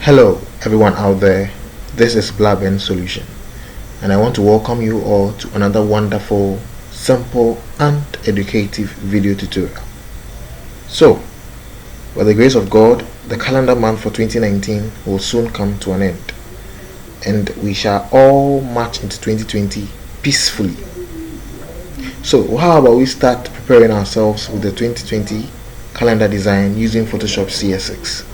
Hello, everyone out there. This is Blaben Solution, and I want to welcome you all to another wonderful, simple, and educative video tutorial. So, by the grace of God, the calendar month for 2019 will soon come to an end, and we shall all march into 2020 peacefully. So, how about we start preparing ourselves with the 2020 calendar design using Photoshop CS6?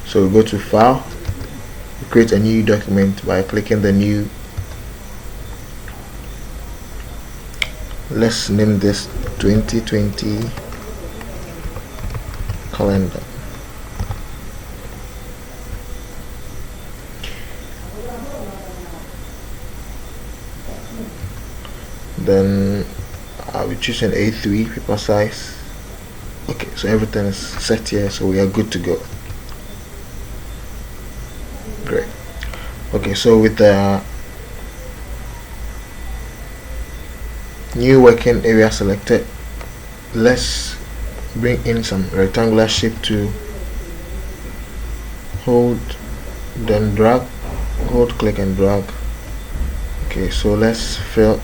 So we go to File, we create a new document by clicking the new. Let's name this 2020 calendar. Then I will choose an A3 paper size. Okay, so everything is set here, so we are good to go. Great. Okay, so with the new working area selected, let's bring in some rectangular shape to hold, then drag, hold, click and drag. Okay, so let's fill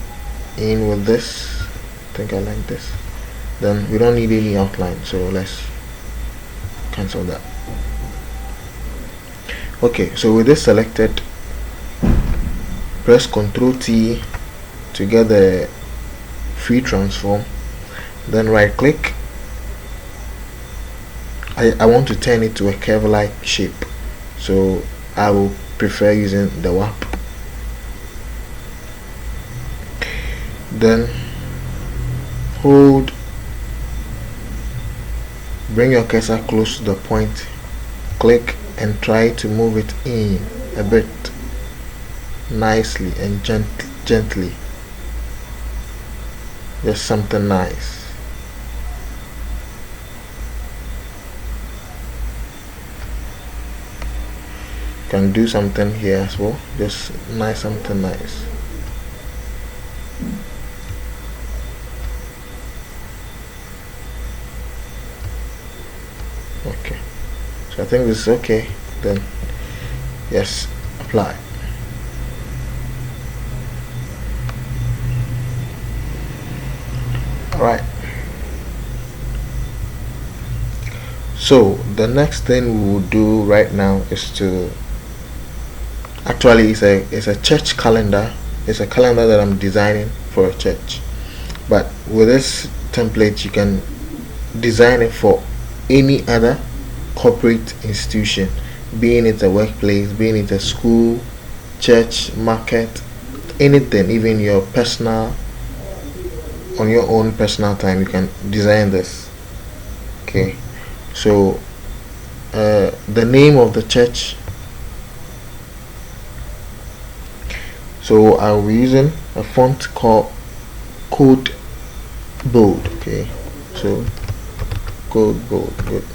in with this. I think I like this. Then we don't need any outline, so let's cancel that. Okay, so with this selected, press Ctrl T to get the free transform, then right click. I want to turn it to a curve like shape, so I will prefer using the warp. Then hold, bring your cursor close to the point, click and try to move it in a bit nicely and gently. Just something nice. Can do something here as well. Just nice, something nice. Okay, so I think this is okay. Then yes, apply. Alright, so the next thing we will do right now is to actually it's a church calendar. It's a calendar that I'm designing for a church, but with this template you can design it for any other corporate institution, being it a workplace, being it a school, church, market, anything, even your personal, on your own personal time you can design this. Okay, so the name of the church, so I'll be using a font called Code Bold. Okay, so Code Bold. Good.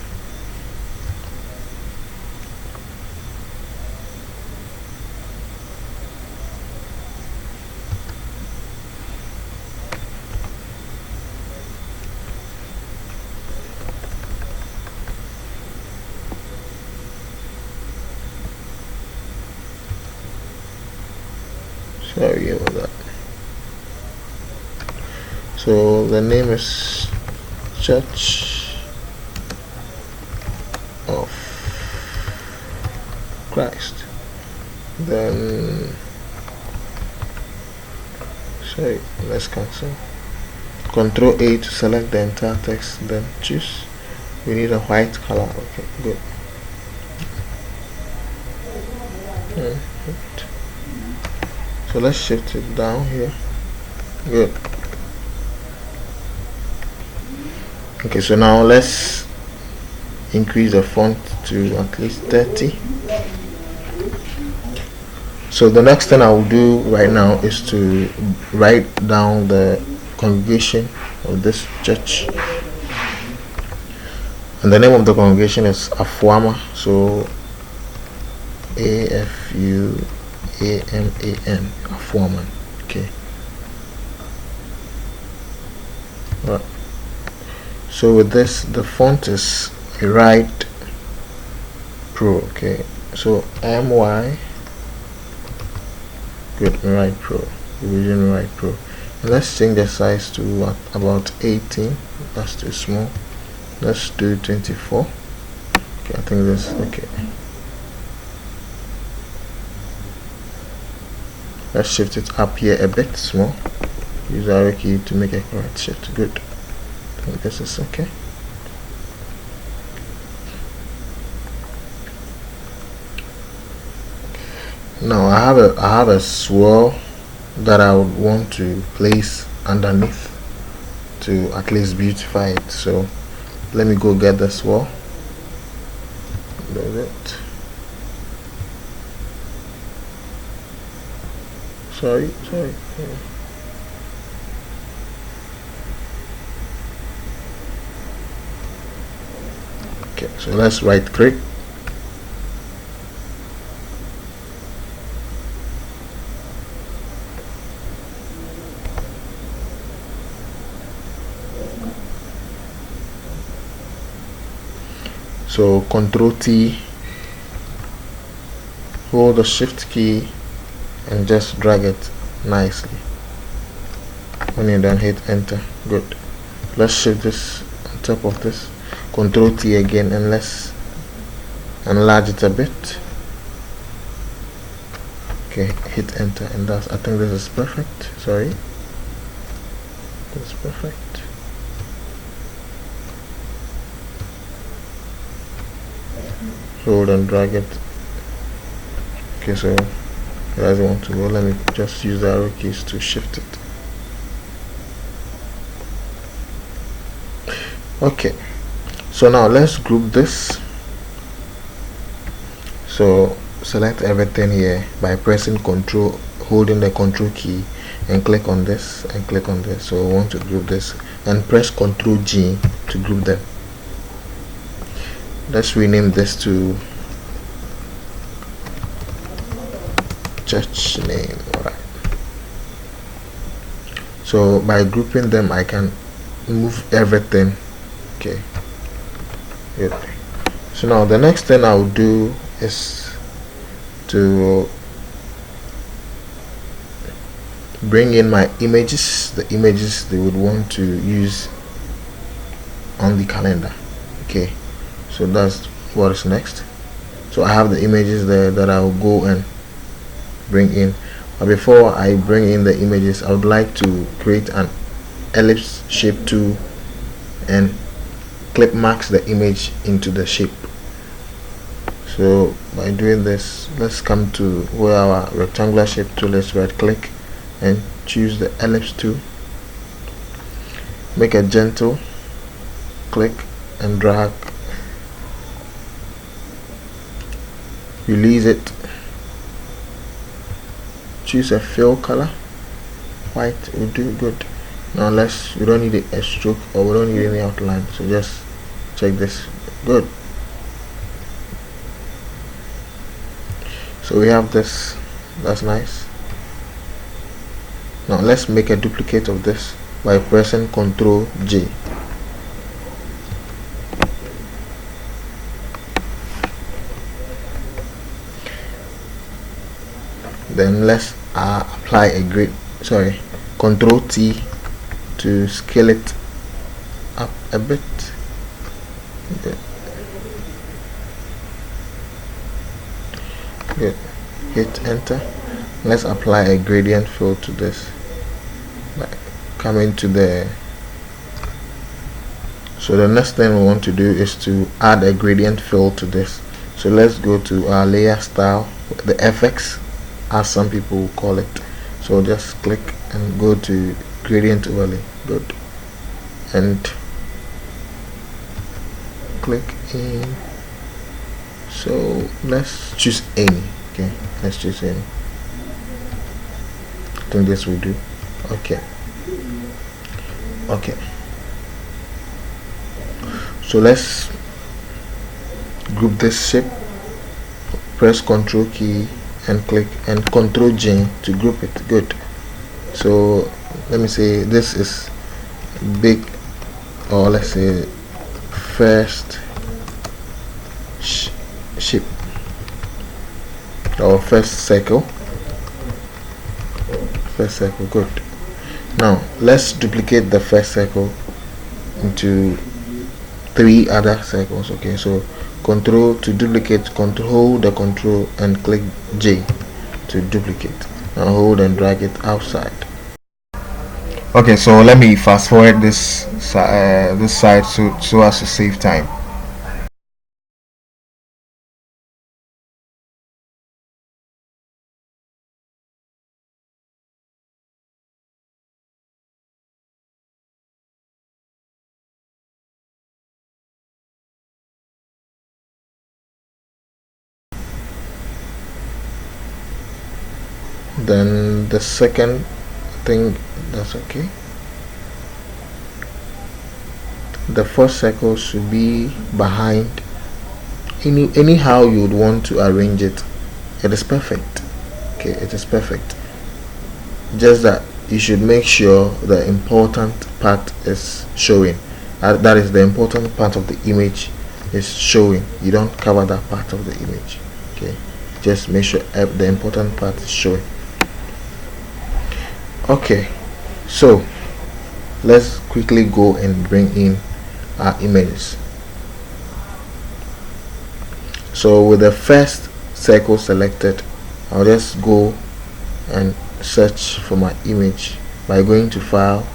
Sorry about that. So the name is Church of Christ. Then sorry, let's cancel. Ctrl A to select the entire text, then choose. We need a white color. Okay, good. So let's shift it down here. Good. Okay, so now let's increase the font to at least 30. So the next thing I will do right now is to write down the congregation of this church, and the name of the congregation is Afuama. So AFUAMAN, Afuaman. Okay. Right. So with this, the font is Write Pro. Okay. So MY. Good, Write Pro. Revision Write Pro. And let's change the size to about 18. That's too small. Let's do 24. Okay, I think this. Okay. Let's shift it up here a bit small. Use arrow key to make a correct shift. Good. I think this is okay. Now I have a swirl that I would want to place underneath to at least beautify it. So let me go get the swirl. There's it. Sorry. Okay, so let's right click. So Control T, hold the Shift key and just drag it nicely. When you're done, hit enter. Good. Let's shift this on top of this. Control T again, and let's enlarge it a bit. Okay, hit enter, and I think this is perfect. Sorry, that's perfect. Hold and drag it. Okay, so it doesn't want to go. Let me just use the arrow keys to shift it. Okay, so now let's group this. So select everything here by pressing Control, holding the Control key, and click on this and click on this. So we want to group this, and press Control G to group them. Let's rename this to church name. Alright. So by grouping them, I can move everything. Okay. Good. So now the next thing I'll do is to bring in my images, the images they would want to use on the calendar. Okay, so that's what is next. So I have the images there that I'll go and bring in, but before I bring in the images, I would like to create an ellipse shape tool and clip marks the image into the shape. So by doing this, let's come to where our rectangular shape tool is. Right click and choose the ellipse tool, make a gentle click and drag, release it, choose a fill color. White will do. Good. Now we don't need a stroke, or we don't need any outline, so just check this. Good. So we have this. That's nice. Now let's make a duplicate of this by pressing Ctrl J. Then let's apply a grid. Sorry, Ctrl T to scale it up a bit. Good. Good. Hit enter. Let's apply a gradient fill to this. Coming to the. So the next thing we want to do is to add a gradient fill to this. So let's go to our layer style, the FX, as some people will call it. So just click and go to gradient overlay. Good. And click in. So let's choose any. Okay, let's choose any. I think this will do. Okay. So let's group this shape. Press Ctrl key and click and Ctrl J to group it. Good. So let me say this is big, or let's say first shape or first circle. Good. Now let's duplicate the first circle into 3 other circles. Okay, so Control to duplicate, hold the Control and click J to duplicate. Now hold and drag it outside. Okay, so let me fast forward this side so as to save time. Then the second thing, that's okay. The first circle should be behind. Anyhow you would want to arrange it, it is perfect. Okay, it is perfect. Just that you should make sure the important part is showing. That is the important part of the image is showing. You don't cover that part of the image. Okay, just make sure the important part is showing. Okay, so let's quickly go and bring in our images. So with the first circle selected, I'll just go and search for my image by going to File,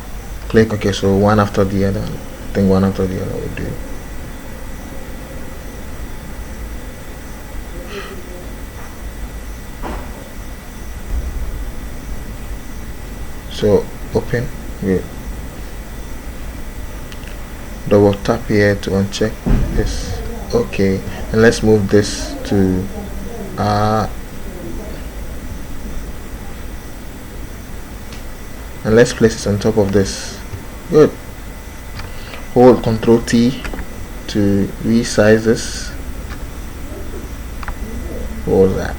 click. Okay, so one after the other. I think one after the other will do. So open, good. Double tap here to uncheck this. Okay, and let's move this to and let's place it on top of this. Good. Hold Ctrl T to resize this. What was that?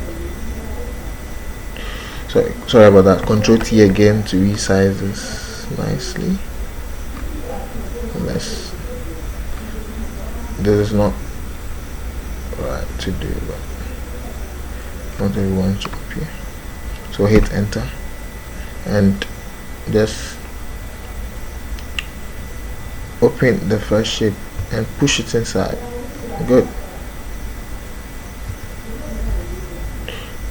Sorry about that. Ctrl T again to resize this nicely. This is not right to do, but not really want to appear. So hit enter and just open the first shape and push it inside. Good.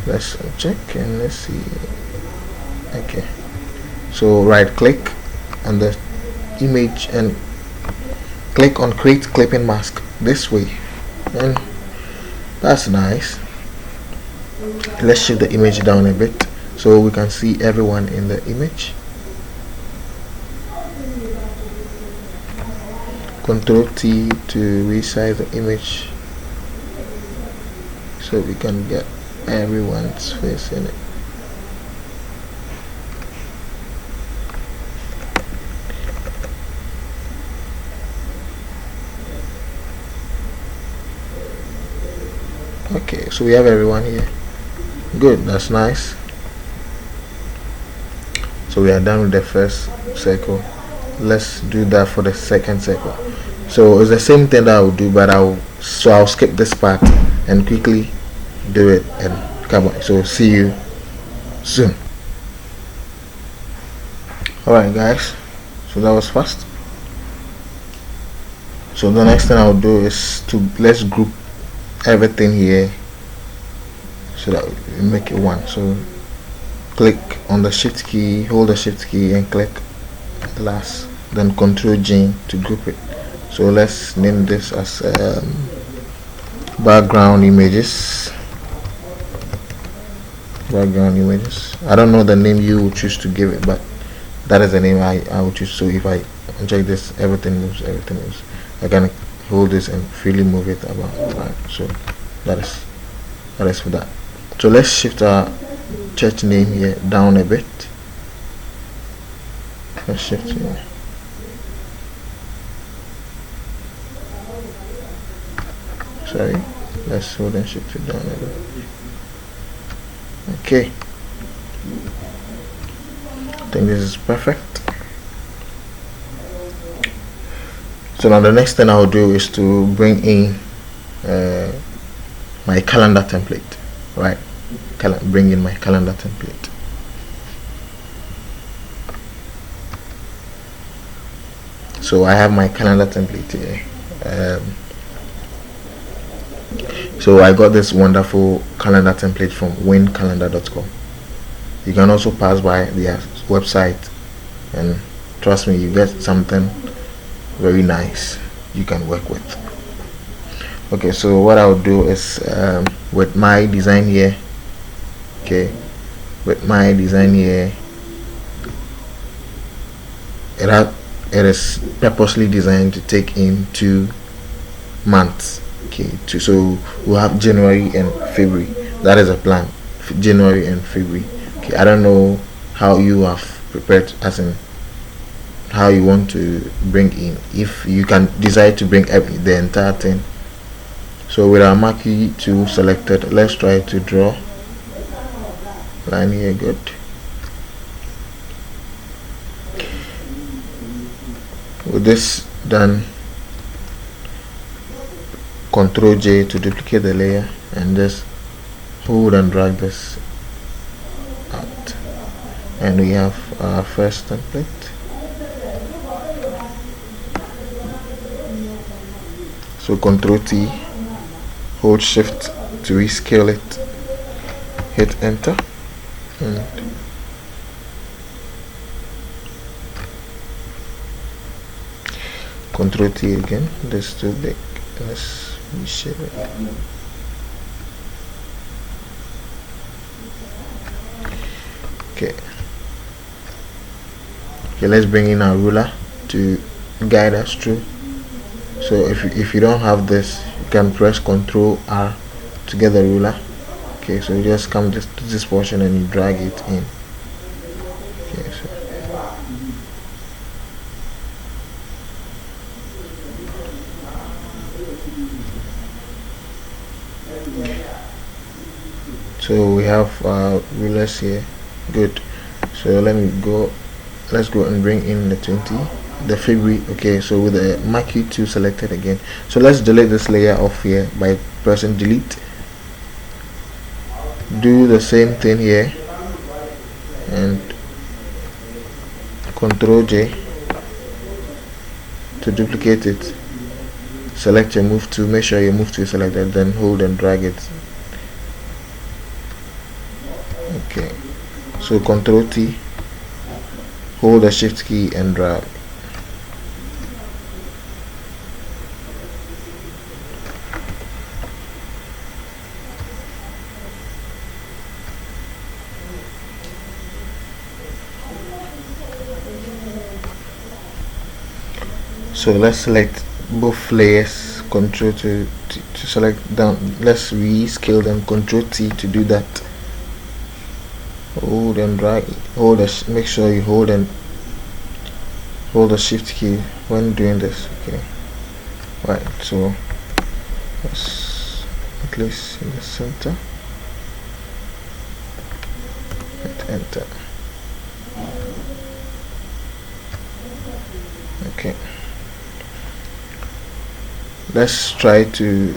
Let's check and let's see. Okay, so right click on the image and click on create clipping mask this way, and that's nice. Let's shift the image down a bit so we can see everyone in the image. Ctrl T to resize the image so we can get everyone's face in it. Okay, so we have everyone here. Good, that's nice. So we are done with the first circle. Let's do that for the second circle. So it's the same thing that I will do, but I'll skip this part and quickly do it and come on. So see you soon. Alright guys, so that was fast. So the next thing I'll do is let's group everything here so that we make it one. So click on the shift key, hold the shift key and click last, then Ctrl J to group it. So let's name this as background images. I don't know the name you will choose to give it, but that is the name I will choose. So if I check this, everything moves. I can hold this and freely move it about. Right, so that is for that. So let's shift our church name here down a bit Let's shift here. Sorry, let's hold and shift it down a little. Okay, I think this is perfect. So now the next thing I'll do is to bring in my calendar template, right? Bring in my calendar template. So I have my calendar template here. So I got this wonderful calendar template from wincalendar.com. You can also pass by their website, and trust me, you get something very nice you can work with. Okay, so what I'll do is with my design here, okay, with my design here, it is purposely designed to take in 2 months. Okay, so we'll have January and February. That is a plan. January and February. Okay, I don't know how you have prepared, as in how you want to bring in, if you can decide to bring the entire thing. So with our marquee tool selected, let's try to draw line here. Good. With this done, Ctrl J to duplicate the layer and just hold and drag this out, and we have our first template. So Ctrl T, hold Shift to rescale it, hit enter, and Ctrl T again. This is too big. Let's reshape it. Okay, let's bring in our ruler to guide us through. So if you don't have this, you can press Ctrl R to get the ruler. Okay, so you just come to this portion and you drag it in. Okay, so we have rulers here. Good. So let's go and bring in the February. Okay, so with the marquee tool selected again, so let's delete this layer off here by pressing delete. Do the same thing here and Ctrl J to duplicate it. Select your move tool, make sure your move tool is selected, then hold and drag it. Okay, so Ctrl T, hold the shift key and drag. So let's select both layers, Ctrl to select down. Let's rescale them, Ctrl T to do that. Hold and drag. Make sure you hold the shift key when doing this. Okay, right, so let's at least in the center, hit enter. Okay, let's try to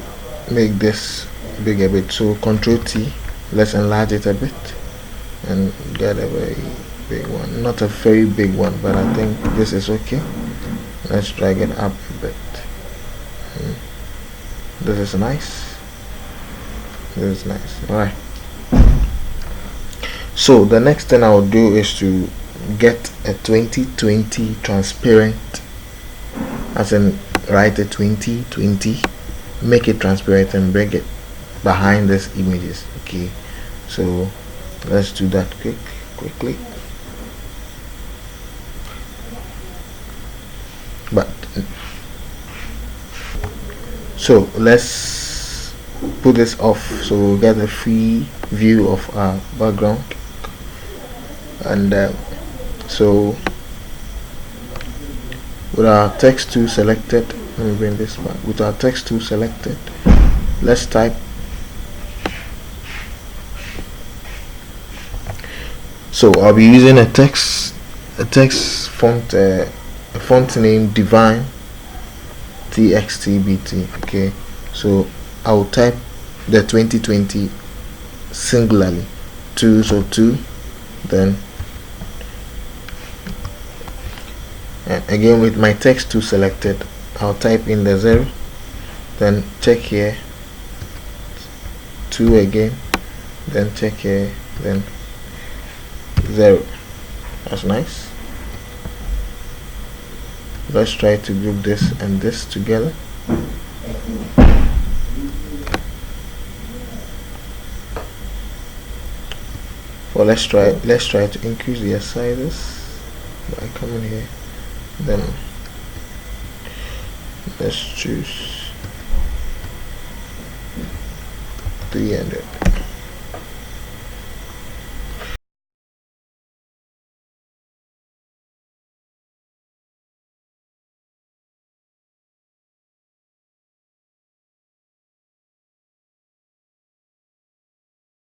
make this big a bit. So Ctrl T, let's enlarge it a bit and get a very big one. Not a very big one, but I think this is okay. Let's drag it up a bit. This is nice. This is nice. Alright, so the next thing I'll do is to get a 2020 transparent, as in write a 2020, make it transparent and bring it behind these images. Okay, so let's do that quickly. But so let's put this off, so we'll get a free view of our background. And so with our text tool selected, let me bring this back. With our text tool selected, let's type. So I'll be using a text font, a font name Divine TXTBT. Okay, so I will type the 2020 singularly, 2, so 2, then, and again with my text tool selected, I'll type in the 0, then check here, 2 again, then check here, then 0. That's nice. Let's try to group this and this together. Well, let's try to increase the sizes by coming here, then let's choose 300.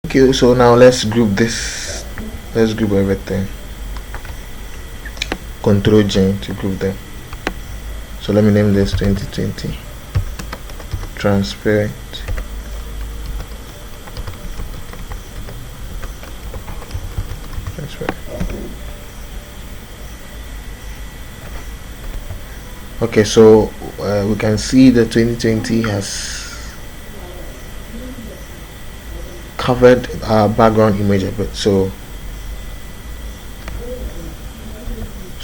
Okay, so now let's group this. Let's group everything. Control J to group them. So let me name this 2020 transparent. Okay, so we can see the 2020 has covered our background image a bit. So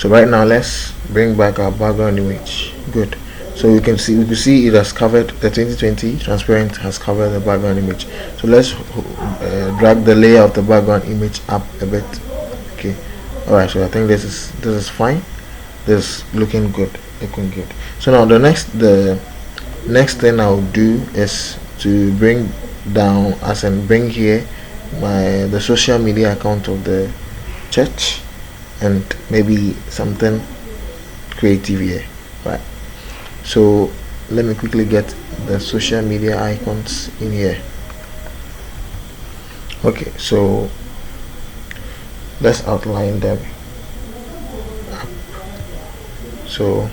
right now let's bring back our background image. Good. So we can see it has covered, the 2020 transparent has covered the background image. So let's drag the layer of the background image up a bit. Okay, all right, so I think this is fine. This is looking good. So now the next thing I'll do is to bring down, as in bring here the social media account of the church, and maybe something creative here, right? So let me quickly get the social media icons in here. Okay, so let's outline them. So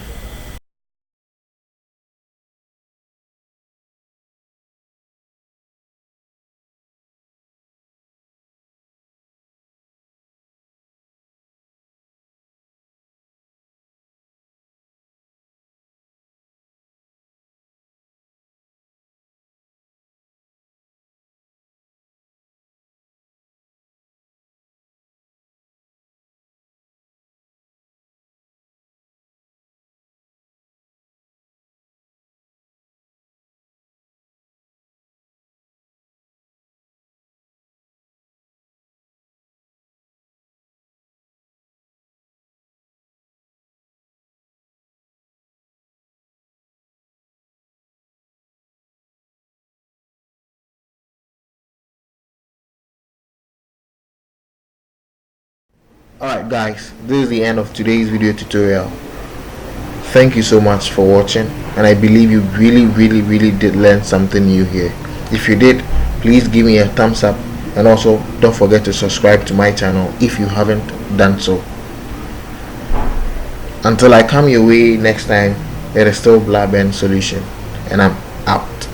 alright guys, this is the end of today's video tutorial. Thank you so much for watching, and I believe you really did learn something new here. If you did, please give me a thumbs up, and also don't forget to subscribe to my channel if you haven't done so. Until I come your way next time, it is still Blabben Solution, and I'm out.